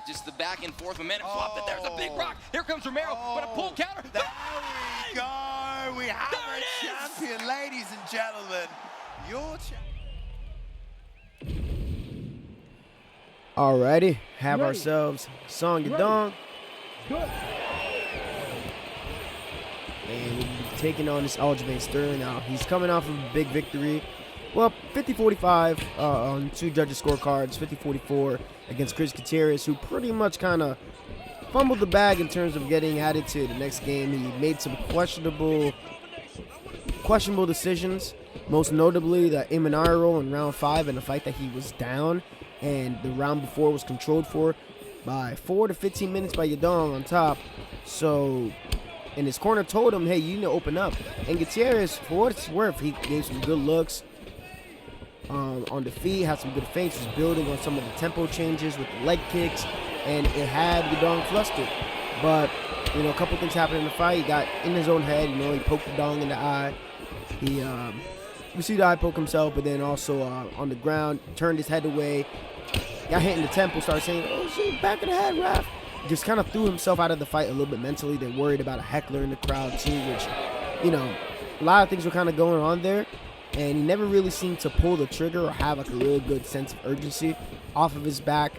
Just the back and forth momentum swap. But there's a big rock. Here comes Romero. But a pull counter. There we go. We have a champion, ladies and gentlemen. Your champion. Alrighty, have ourselves Song Yadong. And we'll be taking on this Aljamain Sterling now. He's coming off of a big victory. Well, 50-45 on two judges' scorecards, 50-44 against Chris Gutierrez, who pretty much kind of fumbled the bag in terms of getting added to the next game. He made some questionable decisions, most notably the Imanari roll in round 5 in a fight that he was down, and the round before was controlled for by 4 to 15 minutes by Yadong on top. So, and his corner told him, hey, you need to open up. And Gutierrez, for what it's worth, he gave some good looks on the feet, had some good feints, was building on some of the tempo changes with the leg kicks, and it had Yadong flustered. But, you know, a couple things happened in the fight. He got in his own head, you know, he poked Yadong in the eye. He received the eye poke himself, but then also on the ground, turned his head away, got hit in the temple, started saying, oh shit, back of the head, ref. Just kind of threw himself out of the fight a little bit mentally. They're worried about a heckler in the crowd too, which, you know, a lot of things were kind of going on there. And he never really seemed to pull the trigger or have like a real good sense of urgency off of his back.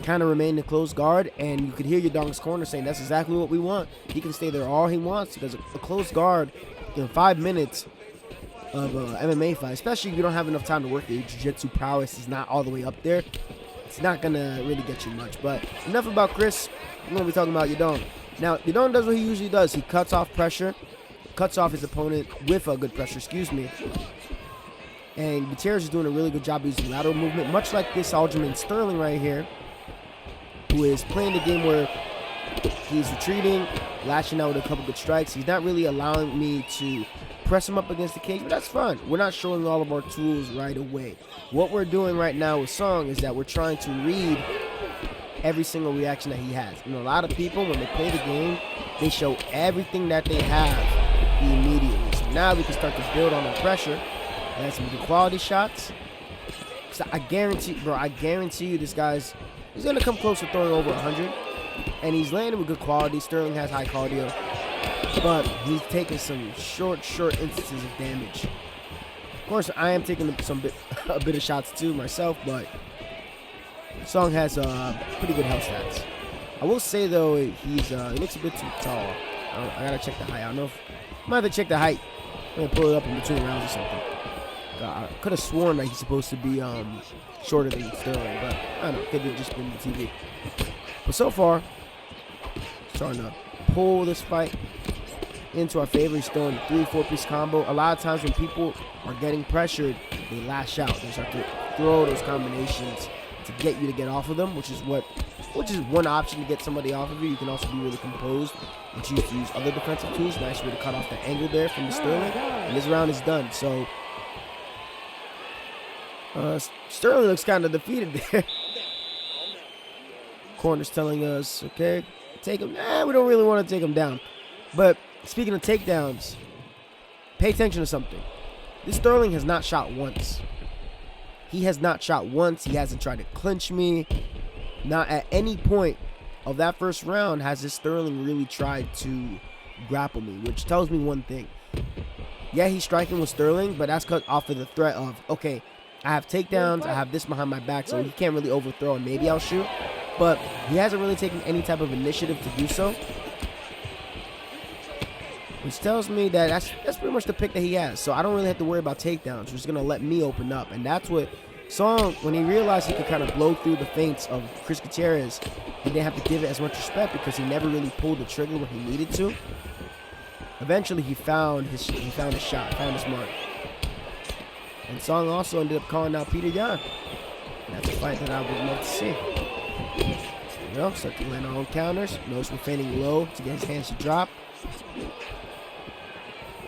Kind of remained in close guard, and you could hear Yadong's corner saying that's exactly what we want. He can stay there all he wants because a close guard in 5 minutes of MMA fight, especially if you don't have enough time to work your jiu-jitsu prowess is not all the way up there. It's not gonna really get you much. But enough about Chris. We're gonna be talking about Yadong. Now, Yadong does what he usually does. He cuts off pressure, cuts off his opponent with a good pressure, And Gutierrez is doing a really good job using lateral movement, much like this Aljamain Sterling right here, who is playing the game where he's retreating, lashing out with a couple good strikes. He's not really allowing me to press him up against the cage, but that's fine. We're not showing all of our tools right away. What we're doing right now with Song is that we're trying to read every single reaction that he has. You know, a lot of people, when they play the game, they show everything that they have immediately. So now we can start to build on the pressure. And some good quality shots. So I guarantee you this he's going to come close to throwing over 100. And he's landing with good quality. Sterling has high cardio. But he's taking some short instances of damage. Of course, I am taking a bit of shots too myself, but Song has pretty good health stats. I will say, though, he looks a bit too tall. I got to check the height. I don't know if I might have to check the height. I'm going to pull it up in between rounds or something. I could have sworn that he's supposed to be shorter than Sterling, but I don't know. Could have just been the TV. But so far, starting to pull this fight into our favor. He's throwing a 3-4-piece combo. A lot of times when people are getting pressured, they lash out. They start to throw those combinations to get you to get off of them, which is one option to get somebody off of you. You can also be really composed and choose to use other defensive tools. Nice way to cut off the angle there from the Sterling. And this round is done. So Sterling looks kind of defeated there. Corner's telling us, okay, take him. Nah, we don't really want to take him down. But speaking of takedowns, pay attention to something. This Sterling has not shot once. He has not shot once. He hasn't tried to clinch me. Not at any point of that first round has this Sterling really tried to grapple me, which tells me one thing. Yeah, he's striking with Sterling, but that's cut off of the threat of, okay, I have takedowns, I have this behind my back, so he can't really overthrow, and maybe I'll shoot. But he hasn't really taken any type of initiative to do so, which tells me that that's pretty much the pick that he has. So I don't really have to worry about takedowns, which is going to let me open up. And that's what Song, when he realized he could kind of blow through the feints of Chris Gutierrez, he didn't have to give it as much respect because he never really pulled the trigger when he needed to. Eventually, he found his shot, found his mark. And Song also ended up calling out Peter Yan. And that's a fight that I would love to see. You know, start to land our own counters. Notice we're feigning low to get his hands to drop.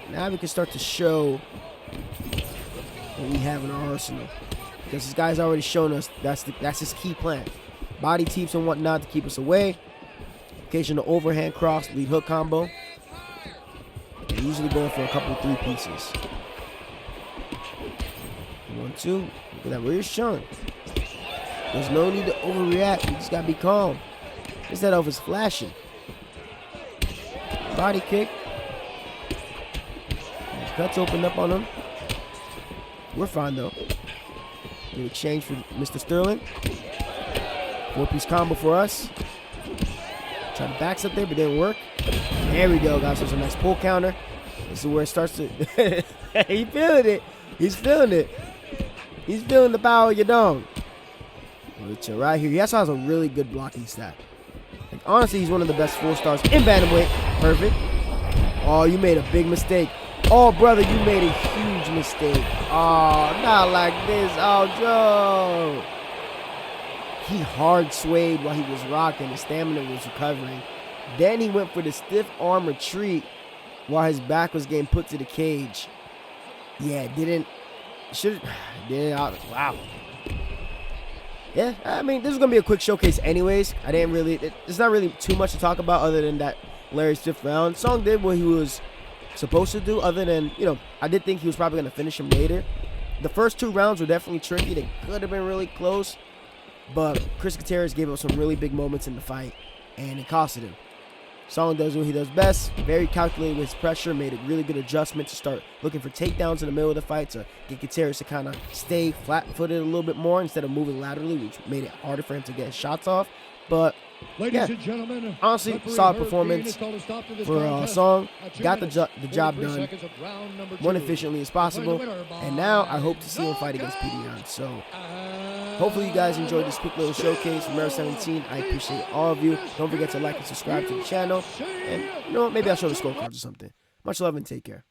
Now we can start to show what we have in our arsenal. Because this guy's already shown us that's his key plan. Body teeps and whatnot to keep us away. Occasional overhand cross, lead hook combo. And usually going for a couple of 3 pieces. 1, 2. Look at that rear shun. There's no need to overreact. You just got to be calm. Instead of his flashing. Body kick. And cuts opened up on him. We're fine, though. Good exchange for Mr. Sterling. 4-piece combo for us. Trying to backs up there, but didn't work. There we go, guys. There's a nice pull counter. This is where it starts to... He's feeling it. He's feeling it. He's feeling the power of Yadong. Which right here. He also has a really good blocking stat. Like, honestly, he's one of the best 4-stars in bantamweight. Perfect. Oh, you made a big mistake. Oh, brother, you made a huge mistake. Oh, not like this. Oh, Joe. He hard swayed while he was rocking. His stamina was recovering. Then he went for the stiff arm retreat while his back was getting put to the cage. Yeah, wow. Yeah, I mean, this is going to be a quick showcase anyways. There's not really too much to talk about other than that Larry's 5th round. Song did what he was supposed to do, other than, I did think he was probably going to finish him later. The first 2 rounds were definitely tricky. They could have been really close, but Chris Gutierrez gave up some really big moments in the fight, and it costed him. Song does what he does best, very calculated with his pressure, made a really good adjustment to start looking for takedowns in the middle of the fight to get Gutierrez to kind of stay flat-footed a little bit more instead of moving laterally, which made it harder for him to get his shots off. But Ladies and gentlemen, honestly, solid performance for Song. Got the job done, won efficiently as possible, and now I hope to see him fight against P.D. So hopefully you guys enjoyed this quick little showcase from Romero 17. I appreciate all of you. Don't forget to like and subscribe to the channel, and maybe I'll show the scorecards or something. Much love and take care.